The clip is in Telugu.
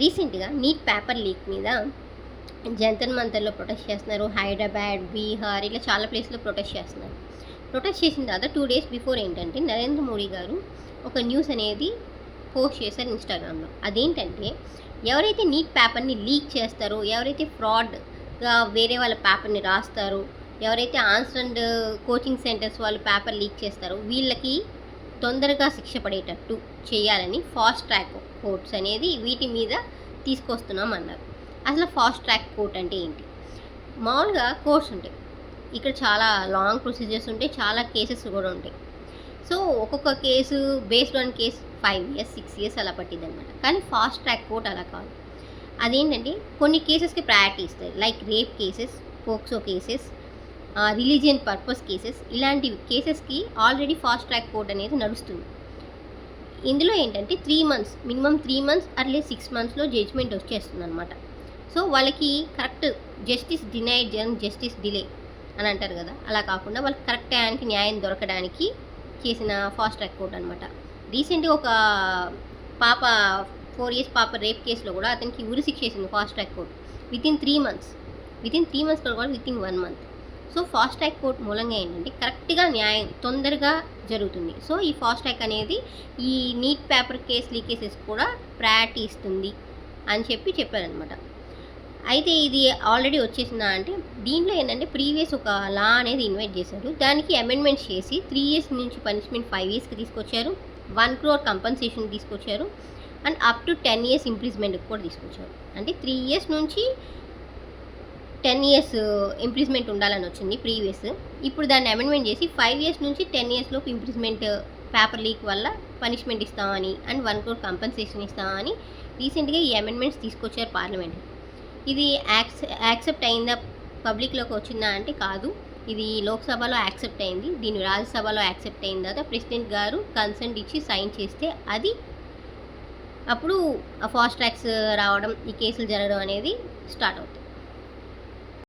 రీసెంట్‌గా నీట్ పేపర్ లీక్ మీద జంతర్ మంతర్‌లో ప్రొటెస్ట్ చేస్తున్నారు. హైదరాబాద్, బీహార్ ఇలా చాలా ప్లేస్‌లో ప్రొటెస్ట్ చేస్తున్నారు. ప్రొటెస్ట్ చేసిన తర్వాత 2 డేస్ బిఫోర్ ఏంటంటే నరేంద్ర మోడీ గారు ఒక న్యూస్ అనేది పోస్ట్ చేశారు ఇన్‌స్టాగ్రామ్‌లో. అదేంటంటే ఎవరైతే నీట్ పేపర్‌ని లీక్ చేస్తారో, ఎవరైతే ఫ్రాడ్‌గా వేరే వాళ్ళ పేపర్‌ని రాస్తారో, ఎవరైతే ఆన్సర్ అండ్ కోచింగ్ సెంటర్స్ వాళ్ళు పేపర్ లీక్ చేస్తారో వీళ్ళకి తొందరగా శిక్ష పడేటట్టు చేయాలని ఫాస్ట్ ట్రాక్ కోర్ట్స్ అనేది వీటి మీద తీసుకొస్తున్నాం అన్నారు. అసలు ఫాస్ట్ ట్రాక్ కోర్ట్ అంటే ఏంటి? మామూలుగా కోర్ట్స్ ఉంటాయి. ఇక్కడ చాలా లాంగ్ ప్రొసీజర్స్ ఉంటాయి. చాలా కేసెస్ కూడా ఉంటాయి. సో ఒక్కొక్క case based on case 5 years 6 years అలా పట్టిద్దనమాట. కానీ ఫాస్ట్ ట్రాక్ కోర్ట్ అలా కాదు. అదేంటంటే కొన్ని కేసెస్కి ప్రయారిటీ ఇస్తుంది. Like rape cases, POCSO cases, religion purpose cases, ఇలాంటి కేసెస్కి ఆల్రెడీ ఫాస్ట్ ట్రాక్ కోర్ట్ అనేది నడుస్తుంది. ఇందులో ఏంటంటే 3 మంత్స్, మినిమం 3 మంత్స్ అట్లే 6 మంత్స్లో జడ్జ్మెంట్ వచ్చేస్తుంది అనమాట. సో వాళ్ళకి correct justice denied justice delay అని అంటారు కదా, అలా కాకుండా వాళ్ళకి కరెక్ట్ టైంకి న్యాయం దొరకడానికి చేసిన ఫాస్ట్ ట్రాక్ కోర్ట్ అనమాట. రీసెంట్గా ఒక పాప 4 ఇయర్స్ పాప రేప్ కేసులో కూడా అతనికి ఉరి శిక్ష చేసింది fast track court. Within 3 months కూడా within 1 month. So fast track court మూలంగా ఏంటంటే కరెక్ట్గా న్యాయం తొందరగా జరుగుతుంది. సో ఈ ఫాస్ట్ ట్రాక్ అనేది ఈ నీట్ పేపర్ కేస్ లీకేసెస్ కూడా ప్రయారిటీ ఇస్తుంది అని చెప్పారనమాట. అయితే ఇది ఆల్రెడీ వచ్చేసిందా అంటే దీంట్లో ఏంటంటే ప్రీవియస్ ఒక లా అనేది ఇన్వైట్ చేశారు. దానికి అమెండ్మెంట్స్ చేసి 3 ఇయర్స్ నుంచి పనిష్మెంట్ 5 ఇయర్స్కి తీసుకొచ్చారు. 1 crore కంపన్సేషన్ తీసుకొచ్చారు. అండ్ అప్ టు 10 ఇయర్స్ ఇంప్రిజ్మెంట్కి కూడా తీసుకొచ్చారు. అంటే 3 ఇయర్స్ నుంచి 10 ఇయర్స్ ఇంప్రిజ్మెంట్ ఉండాలని వచ్చింది ప్రీవియస్. ఇప్పుడు దాన్ని అమెండ్మెంట్ చేసి 5 ఇయర్స్ నుంచి 10 ఇయర్స్ లోపు ఇంప్రిజ్మెంట్ పేపర్ లీక్ వల్ల పనిష్మెంట్ ఇస్తామని అండ్ 1 crore కంపన్సేషన్ ఇస్తామని రీసెంట్గా ఈ అమెండ్మెంట్స్ తీసుకొచ్చారు పార్లమెంట్. ఇది యాక్సెప్ట్ అయిందా, పబ్లిక్లోకి వచ్చిందా అంటే కాదు. ఇది లోక్సభలో యాక్సెప్ట్ అయింది. దీన్ని రాజ్యసభలో యాక్సెప్ట్ అయిన తర్వాత ప్రెసిడెంట్ గారు కన్సెంట్ ఇచ్చి సైన్ చేస్తే అది అప్పుడు ఫాస్ట్ ట్రాక్స్ రావడం, ఈ కేసులు జరగడం అనేది స్టార్ట్ అవుతుంది.